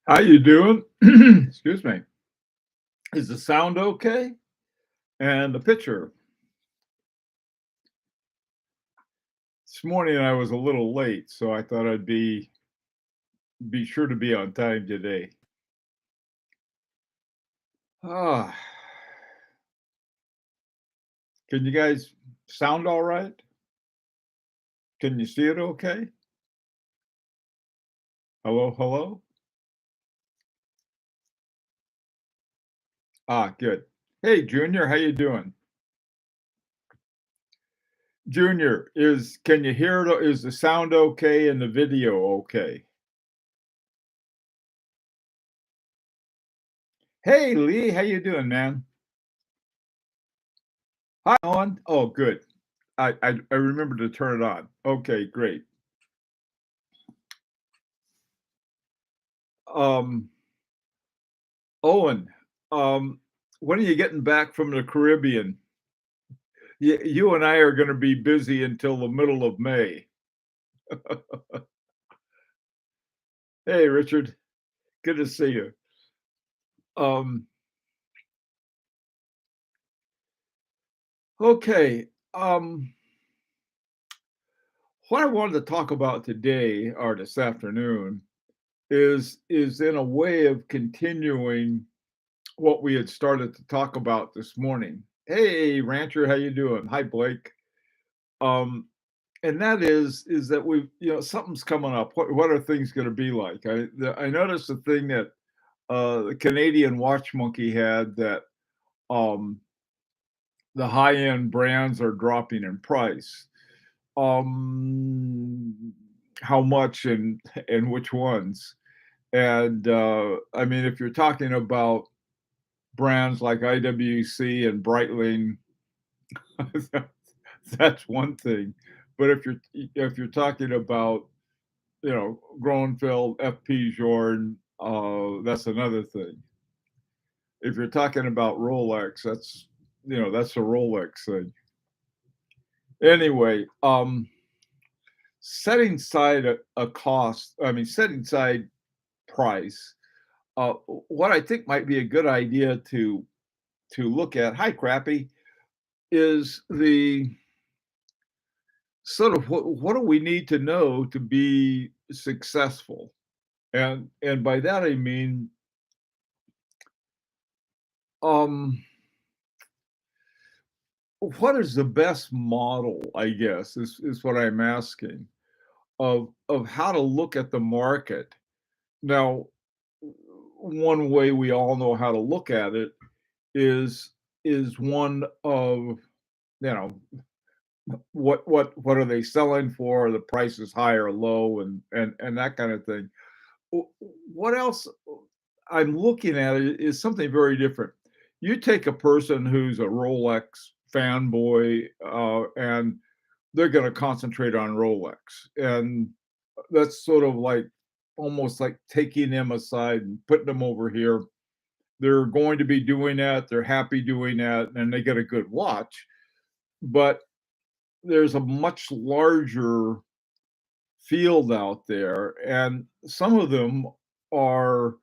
How you doing? Excuse me. Is the sound okay? And the picture. This morning I was a little late, so I thought I'd be sure to be on time today. Ah, can you guys sound all right? Can you see it okay? Hello, hello? Ah, good. Hey, Junior, how you doing? Junior, is can you hear it? Is the sound okay and the video okay? Hey, Lee, how you doing, man? Hi, on. Oh, good. I remember to turn it on. Okay, great. Um, Owen, um, when are you getting back from the Caribbean? You and I are going to be busy until the middle of May. Hey, Richard, good to see you. Um, okay. What I wanted to talk about today or this afternoon is in a way of continuing what we had started to talk about this morning. Hey, Rancher, how you doing? Hi, Blake. Um, and that is that we something's coming up. What are things going to be like? I noticed the thing that the Canadian Watch Monkey had that um, the high end brands are dropping in price. Um, how much and which ones? And I mean, if you're talking about brands like IWC and Breitling, that's one thing. But if you're talking about Groenfeld, FP Jordan, that's another thing. If you're talking about Rolex, that's a Rolex thing. Anyway, setting aside a cost, I mean, setting aside price, what I think might be a good idea to look at, hi Crappy, is the sort of what do we need to know to be successful? And by that I mean, um, what is the best model, I guess, is what I'm asking, of how to look at the market. Now, one way we all know how to look at it is is one of, you know, what are they selling for? The price is high or low, and that kind of thing. What else I'm looking at is something very different. You take a person who's a Rolex fanboy, and they're going to concentrate on Rolex, and that's sort of like almost like taking them aside and putting them over here. They're going to be doing that. They're happy doing that, and they get a good watch. But there's a much larger field out there, and some of them are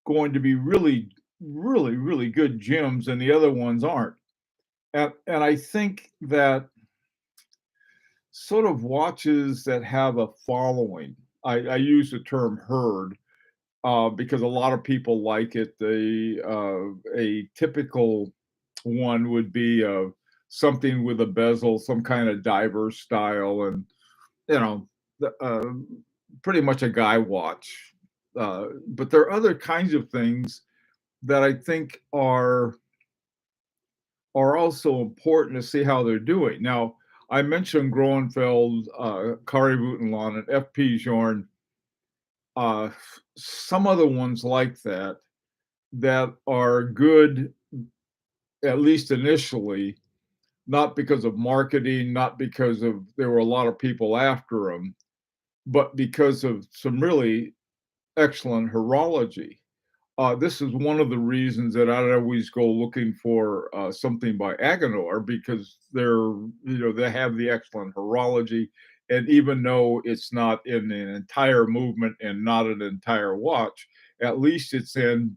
going to be really, really, really good gyms, and the other ones aren't. And I think that sort of watches that have a following. I use the term herd because a lot of people like it. A typical one would be something with a bezel, some kind of diver style, and you know, pretty much a guy watch. But there are other kinds of things that I think are also important to see how they're doing. Now, I mentioned Groenfeld, Kari Butenland, and FP Jorn. Uh, some other ones like that that are good, at least initially, not because of marketing, not because of there were a lot of people after them, but because of some really excellent horology. This is one of the reasons that I'd always go looking for something by Agenor because they have the excellent horology. And even though it's not in an entire movement and not an entire watch, at least it's in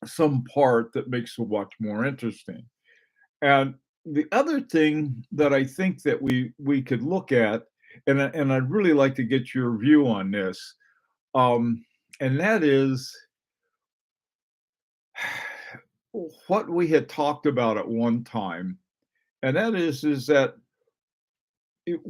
some part that makes the watch more interesting. And the other thing that I think that we could look at, and I'd really like to get your view on this, um, and that is what we had talked about at one time, and that is that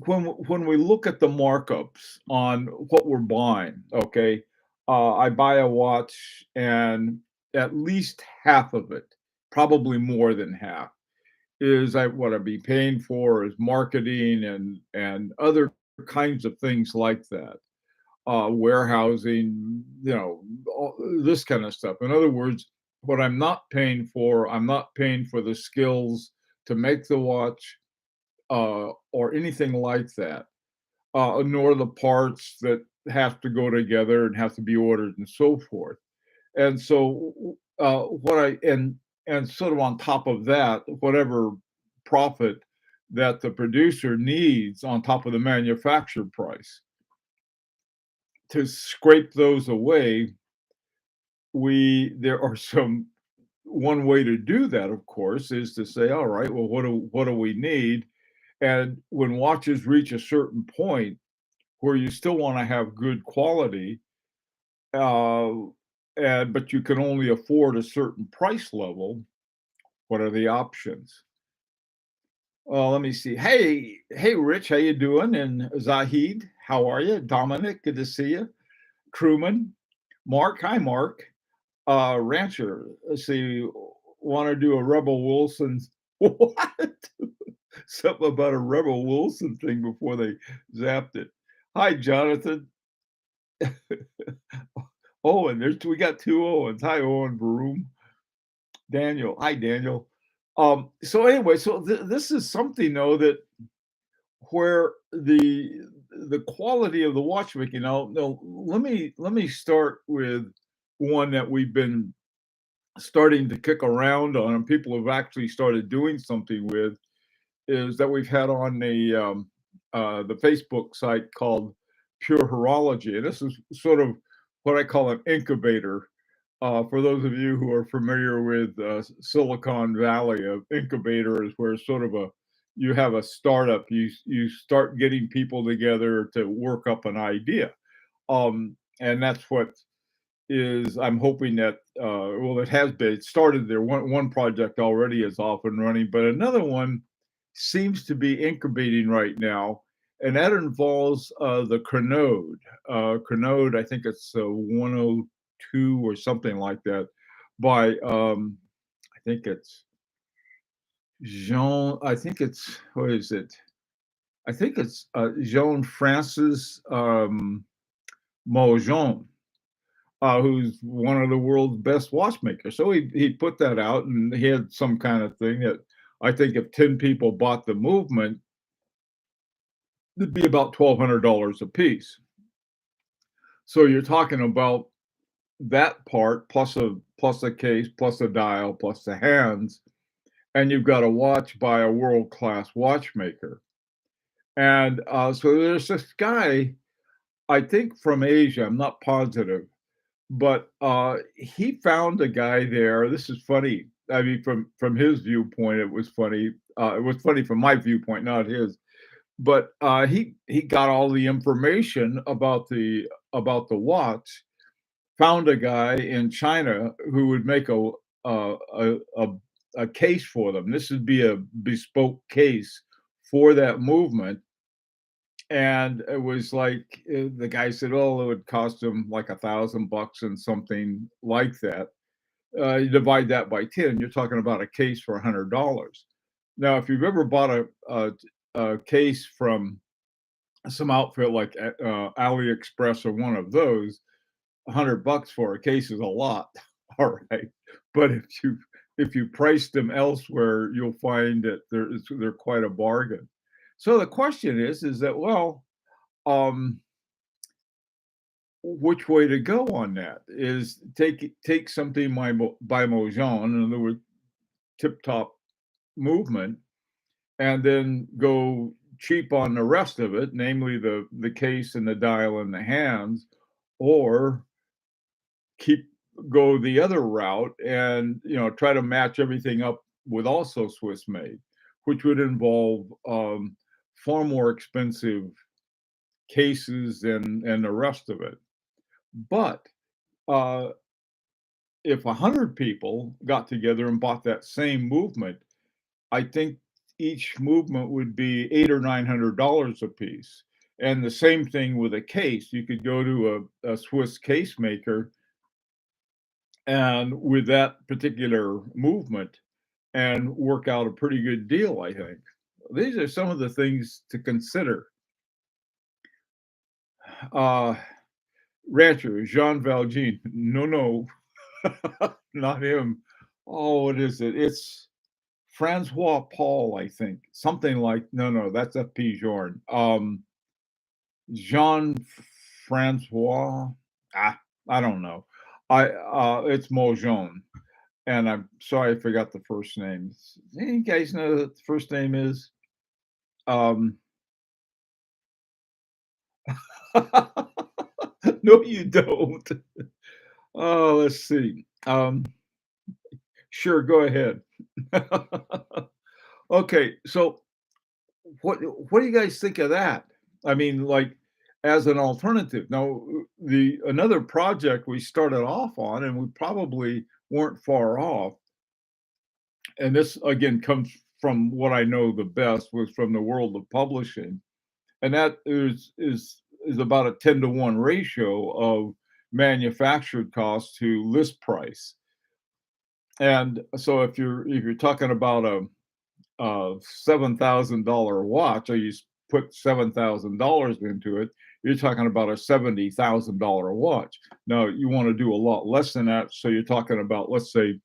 when we look at the markups on what we're buying, okay, I buy a watch and at least half of it, probably more than half, is I what I'd be paying for is marketing and other kinds of things like that, warehousing, all this kind of stuff. In other words, what I'm not paying for the skills to make the watch, or anything like that, nor the parts that have to go together and have to be ordered and so forth. And so, what I and sort of on top of that, whatever profit that the producer needs on top of the manufacturer price to scrape those away, we there are some one way to do that, of course, is to say, all right, well, what do we need? And when watches reach a certain point where you still want to have good quality, uh, and but you can only afford a certain price level, what are the options? Let me see. Hey, Rich, how you doing? And Zahid, how are you? Dominic, good to see you. Crewman, Mark, hi, Mark. Rancher, let's see. Want to do a Rebel Wilson? What? Something about a Rebel Wilson thing before they zapped it. Hi, Jonathan. Owen, we got two Owens. Hi, Owen Broom. Daniel. Hi, Daniel. So anyway, so this is something though that where the quality of the watchmaking. Now let me start with one that we've been starting to kick around on, and people have actually started doing something with, is that we've had on the Facebook site called Pure Horology, and this is sort of what I call an incubator. For those of you who are familiar with Silicon Valley, of incubator is where sort of a you have a startup, you start getting people together to work up an idea, and that's what is I'm hoping that well, it has been it started there. One project already is off and running, but another one seems to be incubating right now, and that involves the Crenode. Crenode, I think it's 102 or something like that, by I think it's Jean. I think it's what is it? I think it's Jean Francis Maujon, who's one of the world's best watchmakers. So he put that out, and he had some kind of thing that I think if 10 people bought the movement, it'd be about $1,200 a piece. So you're talking about that part plus a case plus a dial plus the hands, and you've got a watch by a world class watchmaker. And so there's this guy, I think from Asia. I'm not positive, but he found a guy there. This is funny. I mean, from his viewpoint, it was funny. It was funny from my viewpoint, not his. But he got all the information about the watch. Found a guy in China who would make a case for them. This would be a bespoke case for that movement, and it was like the guy said, "Oh, it would cost him like $1,000 and something like that." You divide that by 10, you're talking about a case for $100. Now, if you've ever bought a case from some outfit like AliExpress or one of those, $100 for a case is a lot. All right, but if you price them elsewhere, you'll find that they're quite a bargain. So the question is that, well, um, which way to go on that? Is take something by Mojon, in other words, tip top movement, and then go cheap on the rest of it, namely the case and the dial and the hands, or keep go the other route and try to match everything up with also Swiss made, which would involve far more expensive cases and the rest of it. But uh, if 100 people got together and bought that same movement, I think each movement would be $800 or $900 a piece. And the same thing with a case. You could go to a Swiss case maker and with that particular movement and work out a pretty good deal, I think. These are some of the things to consider. Uh, Rancher, Jean Valjean. No, no, not him. Oh, what is it? It's Francois Paul, I think. Something like, no, no, that's F.P. Journe. Jean Francois. Ah, I don't know. It's Mojon. And I'm sorry I forgot the first name. You guys know what the first name is? Um, no, you don't. Oh, let's see. Sure, go ahead. Okay, so what do you guys think of that? I mean, like as an alternative. Now, the another project we started off on, and we probably weren't far off, and this again comes from what I know the best was from the world of publishing, and that is about a 10-to-1 ratio of manufactured cost to list price. And so if you're talking about a $7,000 watch, or you put $7,000 into it, you're talking about a $70,000 watch. Now you want to do a lot less than that, so you're talking about, let's say,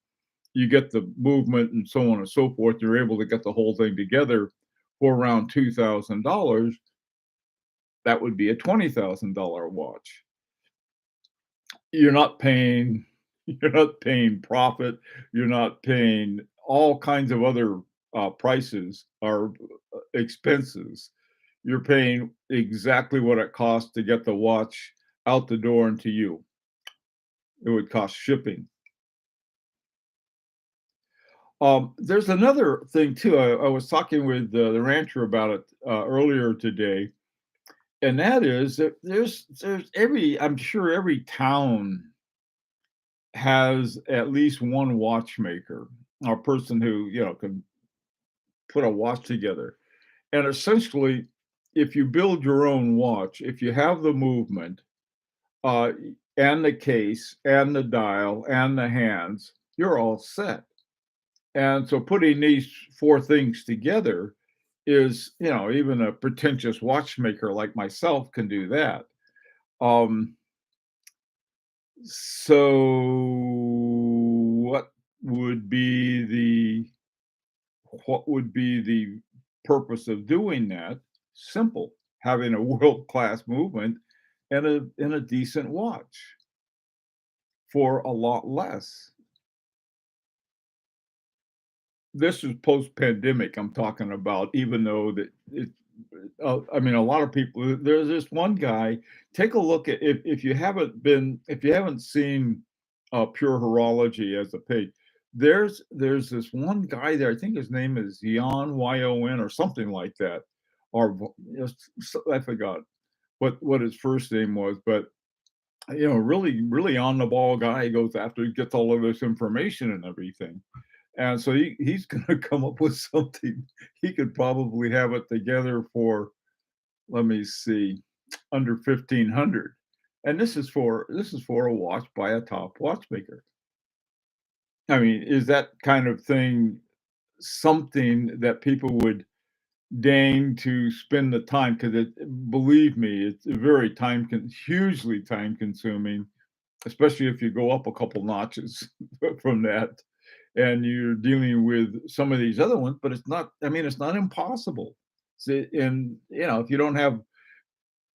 you get the movement and so on and so forth. You're able to get the whole thing together for around $2,000. That would be a $20,000 watch. You're not paying you're not paying profit, you're not paying all kinds of other prices or expenses. You're paying exactly what it costs to get the watch out the door and to you. It would cost shipping. There's another thing too. I was talking with the rancher about it earlier today, and that is that there's every I'm sure every town has at least one watchmaker or person who can put a watch together. And essentially, if you build your own watch, if you have the movement, uh, and the case, and the dial, and the hands, you're all set. And so putting these four things together is, even a pretentious watchmaker like myself can do that. Um, so what would be the what would be the purpose of doing that? Simple, having a world-class movement and a decent watch for a lot less. This is post-pandemic I'm talking about, even though that I mean, a lot of people. There's this one guy. Take a look at if you haven't seen Pure Horology as a page. There's this one guy there. I think his name is Yon Yon or something like that, or I forgot what his first name was, but really really on the ball guy. He goes after he gets all of this information and everything. And so he's going to come up with something. He could probably have it together for, let me see, under 1,500. And this is for a watch by a top watchmaker. I mean, is that kind of thing something that people would deign to spend the time? Because believe me, it's very hugely time consuming, especially if you go up a couple notches from that and you're dealing with some of these other ones, but it's not, I mean, it's not impossible. See, and if you don't have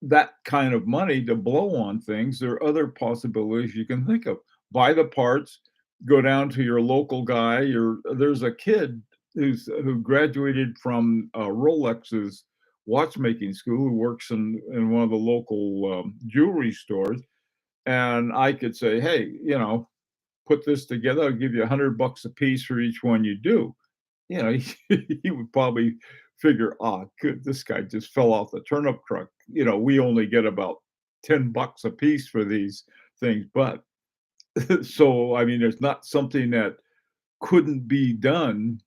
that kind of money to blow on things, there are other possibilities you can think of. Buy the parts, go down to your local guy. There's a kid who graduated from Rolex's watchmaking school who works in one of the local jewelry stores, and I could say, "Hey, put this together. I'll give you $100 a piece for each one you do." He would probably figure, "Ah, good, this guy just fell off the turnip truck. We only get about $10 a piece for these things." But so I mean, there's not something that couldn't be done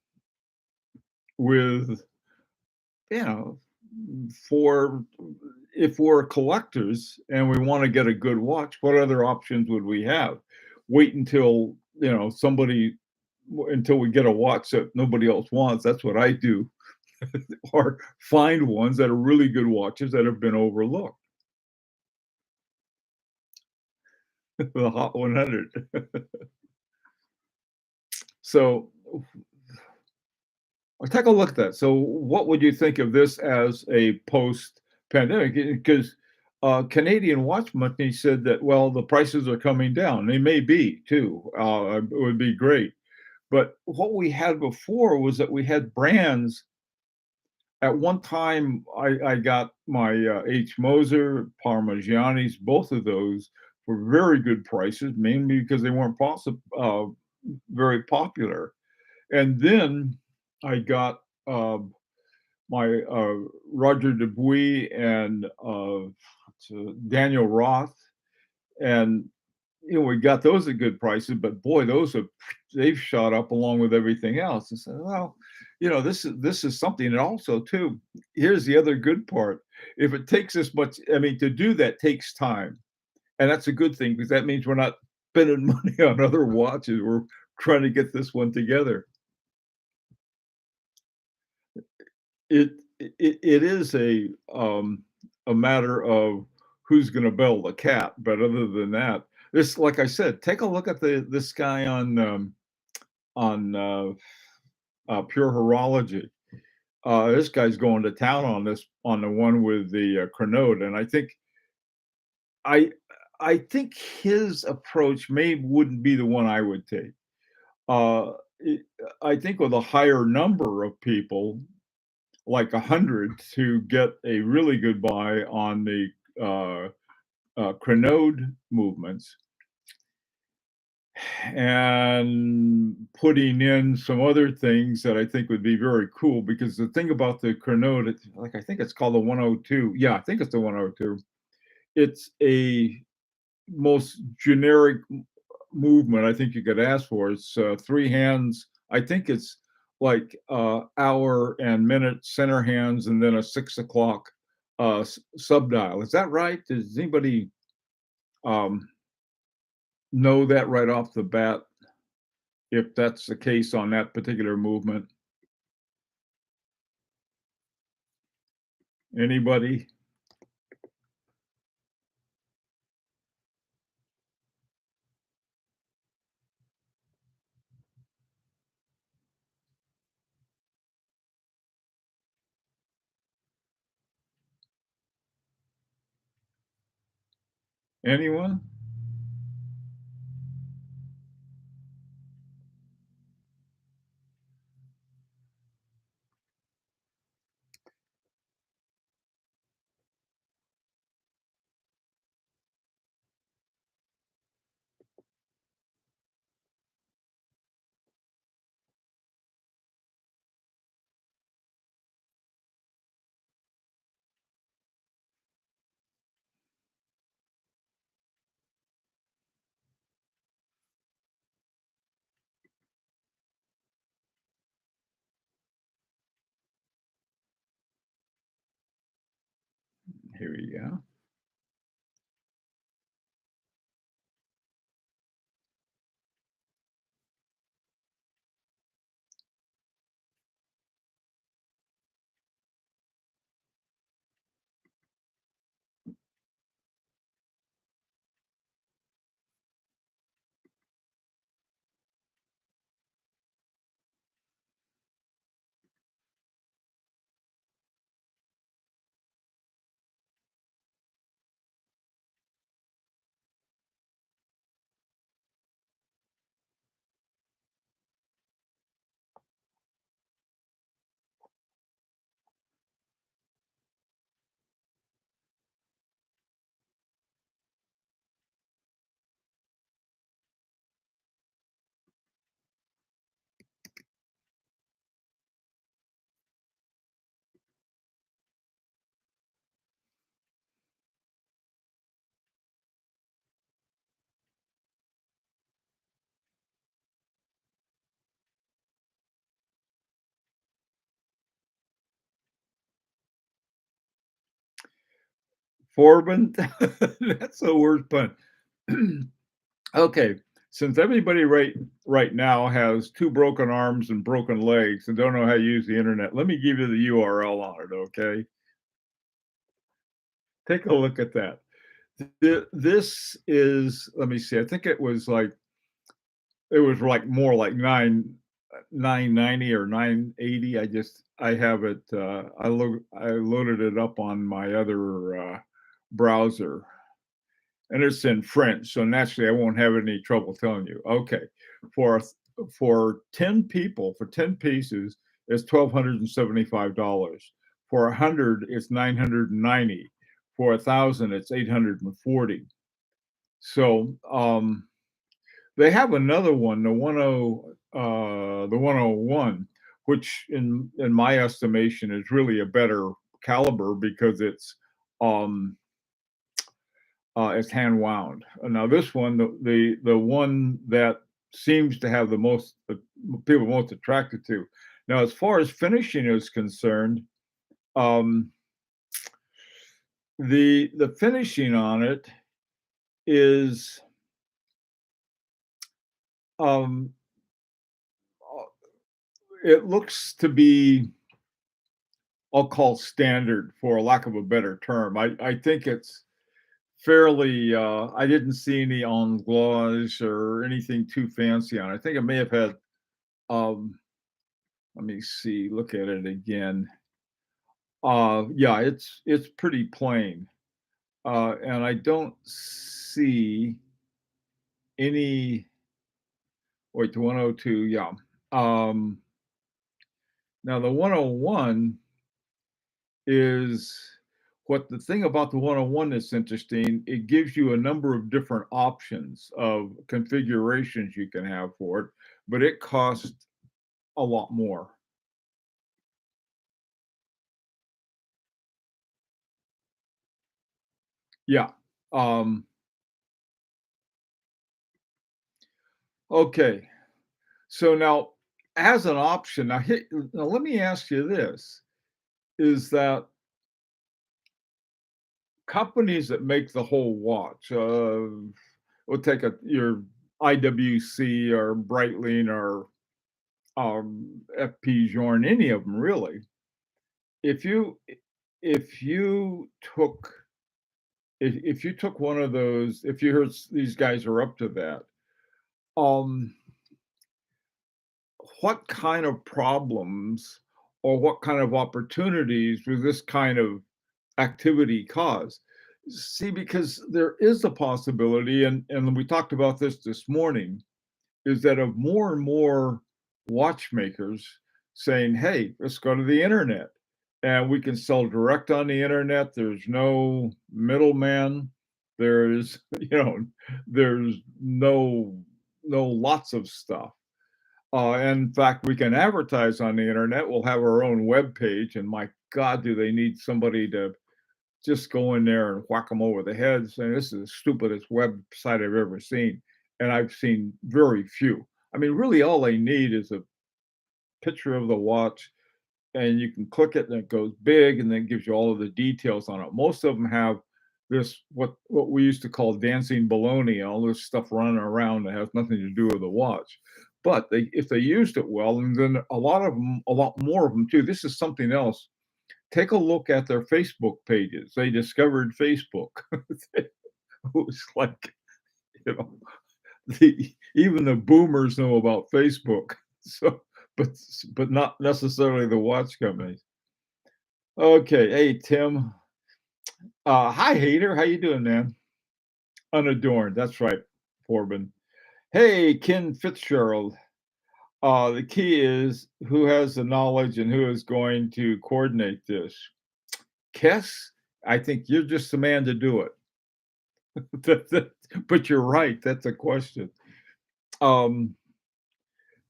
with, you know, for if we're collectors and we want to get a good watch, what other options would we have? Wait until, somebody until we get a watch that nobody else wants. That's what I do. Or find ones that are really good watches that have been overlooked. The Hot 100. So, well, take a look at that. So, what would you think of this as a post-pandemic? Because Canadian Watch Monthly said that, well, the prices are coming down. They may be too. It would be great. But what we had before was that we had brands. At one time, I got my H. Moser, Parmigianis, both of those for very good prices, mainly because they weren't very popular. And then I got my Roger Dubuis and Daniel Roth, and we got those at good prices. But boy, they've shot up along with everything else. And said, well, this is something. And also, too, here's the other good part. If it takes this much, I mean, to do that takes time, and that's a good thing because that means we're not spending money on other watches. We're trying to get this one together. It is a matter of who's gonna bell the cat, but other than that, this like I said, take a look at this guy on Pure Horology. This guy's going to town on the one with the Crenode, and I I think his approach wouldn't be the one I would take. Uh, it I think with a higher number of people, like 100 to get a really good buy on the uh, Crenode movements and putting in some other things that I think would be very cool. Because the thing about the Crenode, like I think it's called the 102. Yeah, I think it's the 102. It's a most generic movement I think you could ask for. It's three hands. I think it's like hour and minute center hands, and then a 6 o'clock subdial. Is that right? Does anybody um, know that right off the bat? If that's the case on that particular movement, anybody? Anyone? Here we go. Forbin? That's the worst pun. Okay, since everybody right now has 2 broken arms and broken legs and don't know how to use the internet, let me give you the URL on it, okay? Take a look at that. This is, let me see, I think it was like more like 990 or 980. I have it, I loaded it up on my other, browser, and it's in French, so naturally, I won't have any trouble telling you. Okay. For for 10 people, for 10 pieces, it's $1,275. For 100, it's 990. For 1,000, it's 840. So, they have another one, the 101, which in my estimation is really a better caliber because it's hand wound. Now this one, the one that seems to have the most people most attracted to. Now, as far as finishing is concerned, um, the finishing on it is um, uh, it looks to be, I'll call standard for lack of a better term. I think it's fairly, I didn't see any anglaise or anything too fancy on it. I think it may have had, um, let me see, look at it again. Yeah, it's pretty plain. And I don't see any, wait, the 102, yeah. Um, Now the 101 is, what the thing about the 101 that's interesting, it gives you a number of different options of configurations you can have for it, but it costs a lot more. Yeah. Um, okay. So now, as an option, now let me ask you this: is that companies that make the whole watch, we'll take your IWC or Breitling or FP Journe, any of them really. If you if you took if you took one of those, if you heard these guys are up to that, um, what kind of problems or what kind of opportunities would this kind of activity cause? See, because there is a possibility, and we talked about this morning, is that of more and more watchmakers saying, "Hey, let's go to the internet, and we can sell direct on the internet. There's no middleman. There's there's no lots of stuff. In fact, we can advertise on the internet. We'll have our own web page, and my God, do they need somebody to just go in there and whack them over the head saying, "This is the stupidest website I've ever seen," and I've seen very few. I mean, really, all they need is a picture of the watch, and you can click it, and it goes big, and then gives you all of the details on it. Most of them have this, what we used to call dancing baloney, all this stuff running around that has nothing to do with the watch. But if they used it well, and then a lot more of them too. This is something else. Take a look at their Facebook pages. They discovered Facebook. It was like, you know, even the boomers know about Facebook. So, but but not necessarily the watch companies. Okay, hey Tim. Hi Hater, how you doing, man? Unadorned. That's right, Corbin. Hey, Ken Fitzgerald. The key is who has the knowledge and who is going to coordinate this. Kess, I think you're just the man to do it. But you're right, that's a question. Um,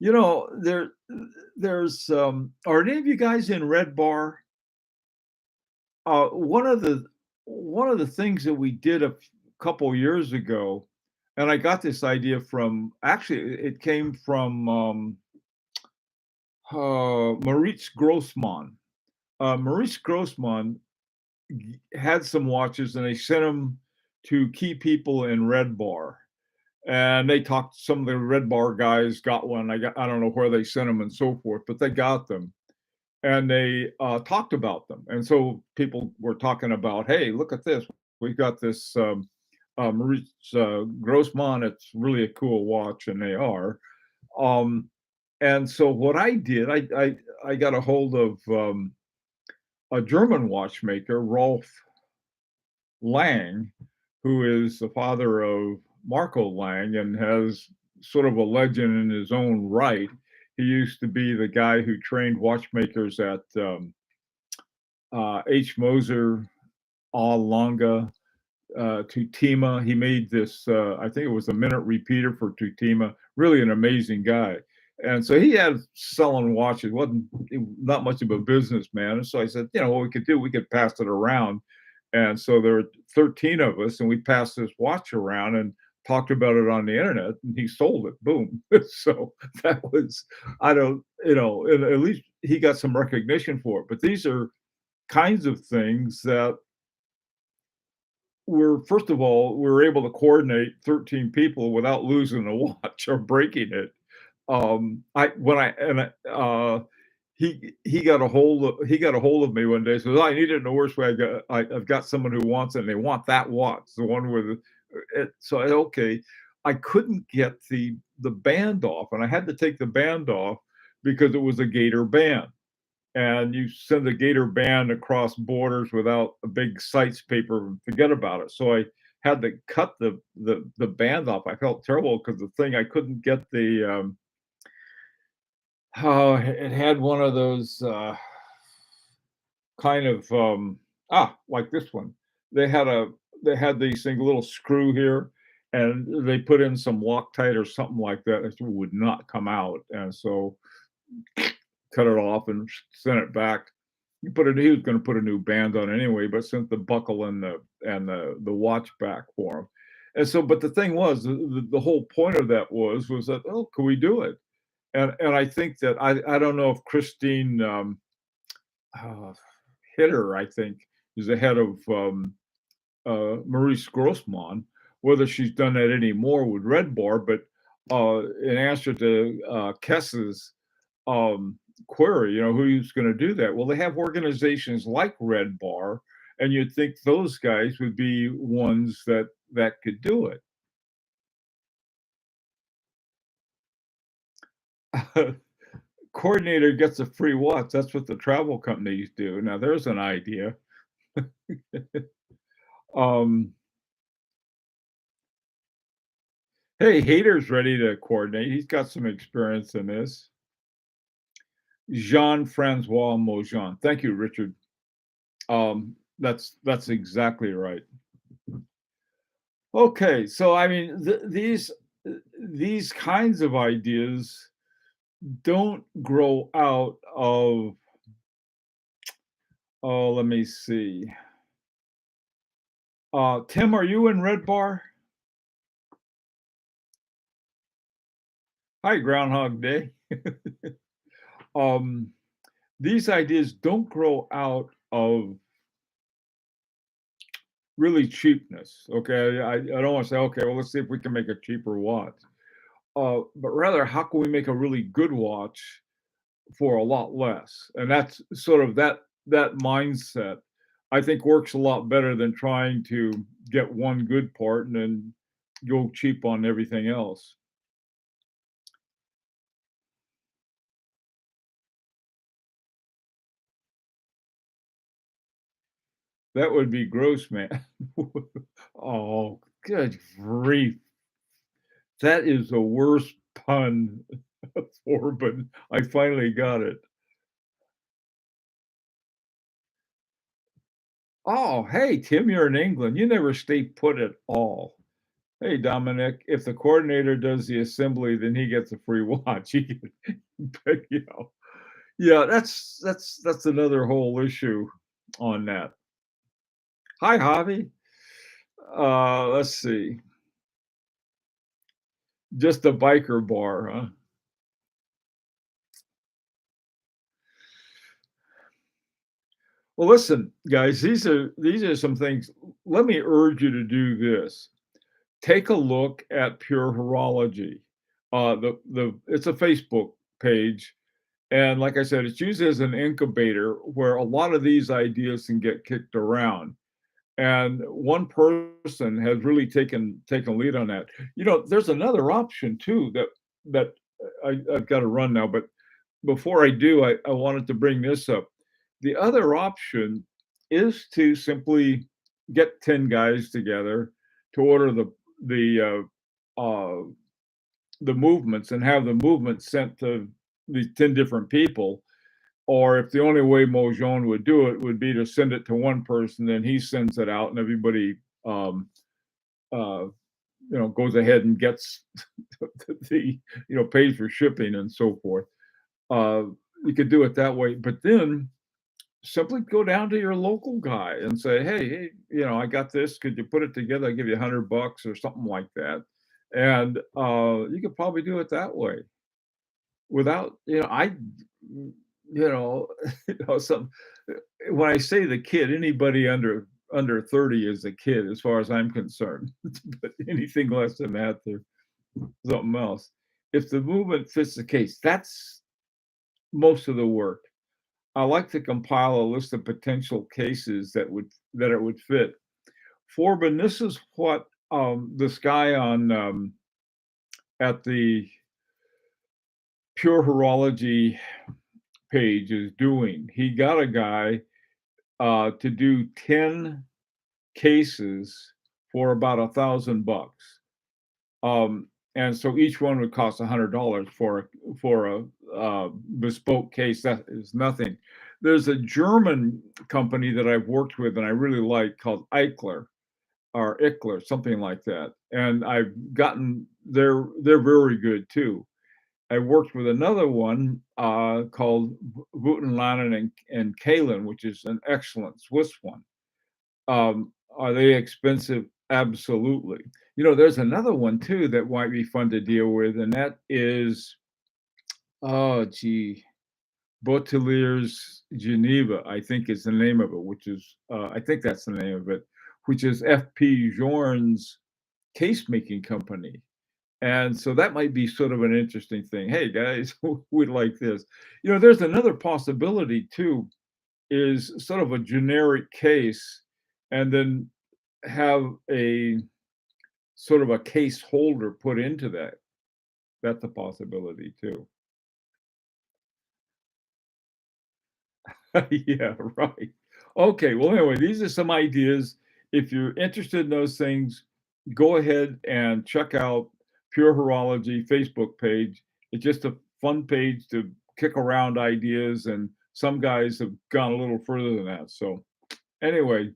there's are any of you guys in Red Bar? Uh, one of the one of the things that we did couple years ago, and I got this idea from, actually it came from Maurice Grossman. Maurice Grossman had some watches and they sent them to key people in Red Bar. And they talked, some of the Red Bar guys got one. I don't know where they sent them and so forth, but they got them and they talked about them. And so people were talking about, hey, look at this. We've got this Maurice Grossman. It's really a cool watch, and they are. Um, and so what I did, I got a hold of a German watchmaker, Rolf Lang, who is the father of Marco Lang and has sort of a legend in his own right. He used to be the guy who trained watchmakers at H. Moser, A. Lange, Tutima. He made this, I think it was a minute repeater for Tutima. Really an amazing guy. And so he had selling watches, wasn't not much of a businessman. And so I said, you know, what we could do, we could pass it around. And so there were 13 of us, and we passed this watch around and talked about it on the internet, and he sold it. Boom. So that was, I don't, you know, at least he got some recognition for it. But these are kinds of things that we're, first of all, we were able to coordinate 13 people without losing the watch or breaking it. I when I and he got a hold of me one day. Says, I need it in the worst way. I've got someone who wants it, and they want that watch, the one with it. So okay, I couldn't get the band off, and I had to take the band off because it was a Gator band, and you send a Gator band across borders without a big cites paper, forget about it. So I had to cut the band off. I felt terrible because the thing, I couldn't get the oh, it had one of those kind of like this one. They had a they had these thing, little screw here, and they put in some Loctite or something like that. It would not come out, and so cut it off and sent it back. He was going to put a new band on anyway, but sent the buckle and the watch back for him. And so, but the thing was, the whole point of that was that, oh, can we do it? And I think that I don't know if Christine uh, Hitter, I think, is the head of Maurice Grossman, whether she's done that anymore with Red Bar, but in answer to Kess's query, you know, who's going to do that? Well, they have organizations like Red Bar, and you'd think those guys would be ones that could do it. Coordinator gets a free watch. That's what the travel companies do. Now, there's an idea. um, hey, Hater's ready to coordinate. He's got some experience in this. Jean-Francois Mojan. Thank you, Richard. That's exactly right. Okay, so I mean, these kinds of ideas don't grow out of, oh, let me see. Tim, are you in Red Bar? Hi, Groundhog Day. um, these ideas don't grow out of really cheapness. Okay, I don't want to say, okay, well, let's see if we can make a cheaper watch. But rather, how can we make a really good watch for a lot less? And that's sort of that mindset, I think, works a lot better than trying to get one good part and then go cheap on everything else. That would be gross, man. Oh, good grief. That is the worst pun for, but I finally got it. Oh, hey, Tim, you're in England. You never stay put at all. Hey, Dominic, if the coordinator does the assembly, then he gets a free watch. He can, but, you know, yeah, that's another whole issue on that. Hi, Javi. Let's see. Just a biker bar, huh? Well, listen, guys, these are some things. Let me urge you to do this. Take a look at Pure Horology. The it's a Facebook page, and like I said, it's used as an incubator where a lot of these ideas can get kicked around. And one person has really taken lead on that. There's another option too that I've got to run now, but before I do, I wanted to bring this up. The other option is to simply get 10 guys together to order the the movements and have the movements sent to these 10 different people. Or if the only way Mojon would do it would be to send it to one person, then he sends it out, and everybody um, uh, goes ahead and gets the pays for shipping and so forth. Uh, you could do it that way, but then simply go down to your local guy and say, hey, I got this. Could you put it together? I give you $100 or something like that, and you could probably do it that way without, some. When I say the kid, anybody under 30 is a kid, as far as I'm concerned. But anything less than that, they're something else. If the movement fits the case, that's most of the work. I like to compile a list of potential cases that it would fit. Forbin, this is what this guy on at the Pure Horology page is doing. He got a guy to do 10 cases for about $1,000. And so each one would cost $100 for a bespoke case. That is nothing. There's a German company that I've worked with and I really like called Eichler or Ickler, something like that. And I've gotten they're very good too. I worked with another one called Wutenlanen and Kalen, which is an excellent Swiss one. Are they expensive? Absolutely. There's another one too that might be fun to deal with, and that is, oh, gee, Botelier's Geneva, I think is the name of it, which is, I think that's the name of it, which is FP Journe's case making company. And so that might be sort of an interesting thing. Hey guys, we'd like this. There's another possibility too, is sort of a generic case, and then have a sort of a case holder put into that. That's a possibility too. Yeah, right. Okay, well, anyway, these are some ideas. If you're interested in those things, go ahead and check out Pure Horology Facebook page. It's just a fun page to kick around ideas, and some guys have gone a little further than that. So, anyway,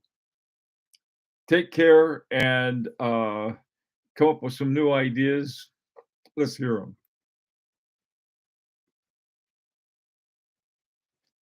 take care and come up with some new ideas. Let's hear them.